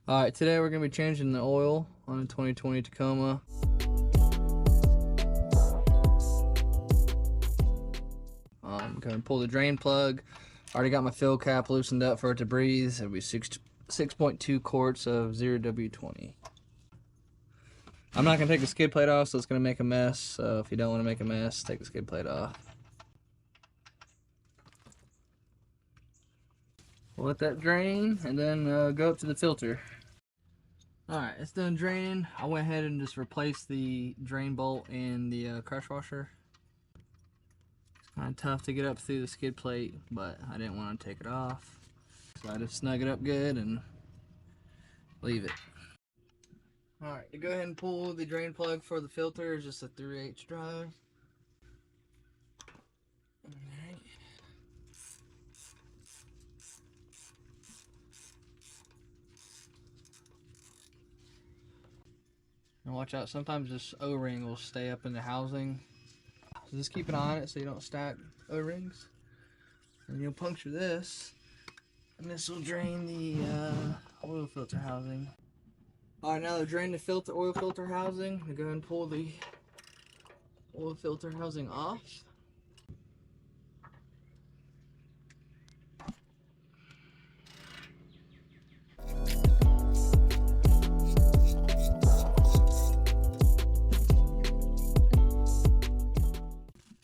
Alright, today we're going to be changing the oil on a 2020 Tacoma. I'm going to pull the drain plug. Already got my fill cap loosened up for it to breathe. It'll be 6.2 quarts of 0W20. I'm not going to take the skid plate off, so it's going to make a mess. So if you don't want to make a mess, take the skid plate off. We'll let that drain and then go up to the filter. Alright, it's done draining. I went ahead and just replaced the drain bolt in the crush washer. It's kind of tough to get up through the skid plate, but I didn't want to take it off. So I just snug it up good and leave it. Alright, to go ahead and pull the drain plug for the filter is just a 3/8 drive. Alright. And watch out, sometimes this O-ring will stay up in the housing. So just keep an eye on it so you don't stack O-rings. And you'll puncture this, and this will drain the oil filter housing. Alright, now to drain the oil filter housing, I'm going to go ahead and pull the oil filter housing off.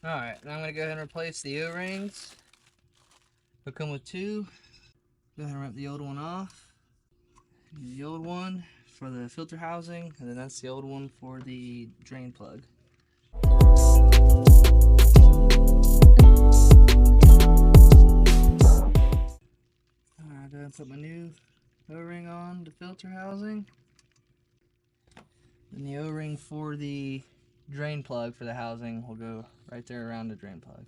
Alright, now I'm going to go ahead and replace the O-rings. They'll come with two. Go ahead and rip the old one off. Use the old one for the filter housing, and then that's the old one for the drain plug. Alright, go ahead and put my new O-ring on the filter housing. Then the O-ring for the drain plug for the housing will go right there around the drain plug.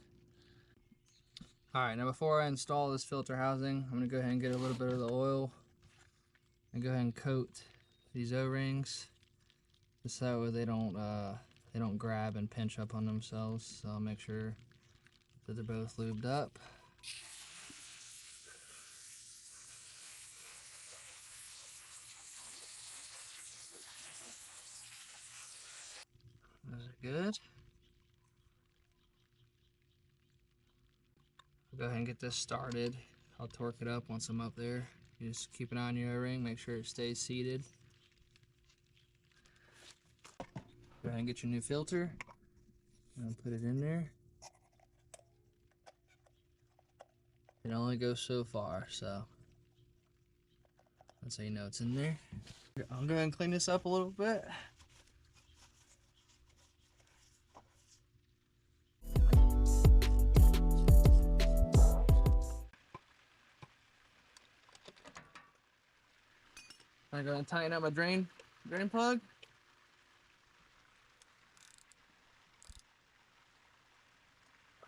Alright, now before I install this filter housing, I'm going to go ahead and get a little bit of the oil and go ahead and coat these O-rings just that way they don't grab and pinch up on themselves. So I'll make sure that they're both lubed up. Those are good. I'll go ahead and get this started. I'll torque it up once I'm up there. You just keep an eye on your O-ring, make sure it stays seated. Go ahead and get your new filter and put it in there. It only goes so far, so that's how you know it's in there. I'll go ahead and clean this up a little bit. I'm going to tighten up my drain plug.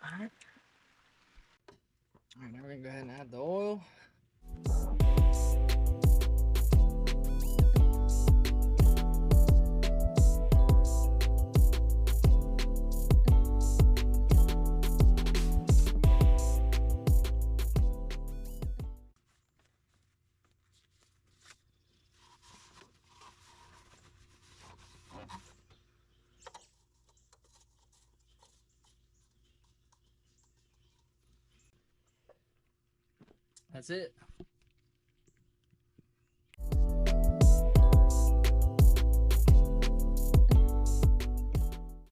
Alright. Alright, now we're going to go ahead and add the oil. That's it.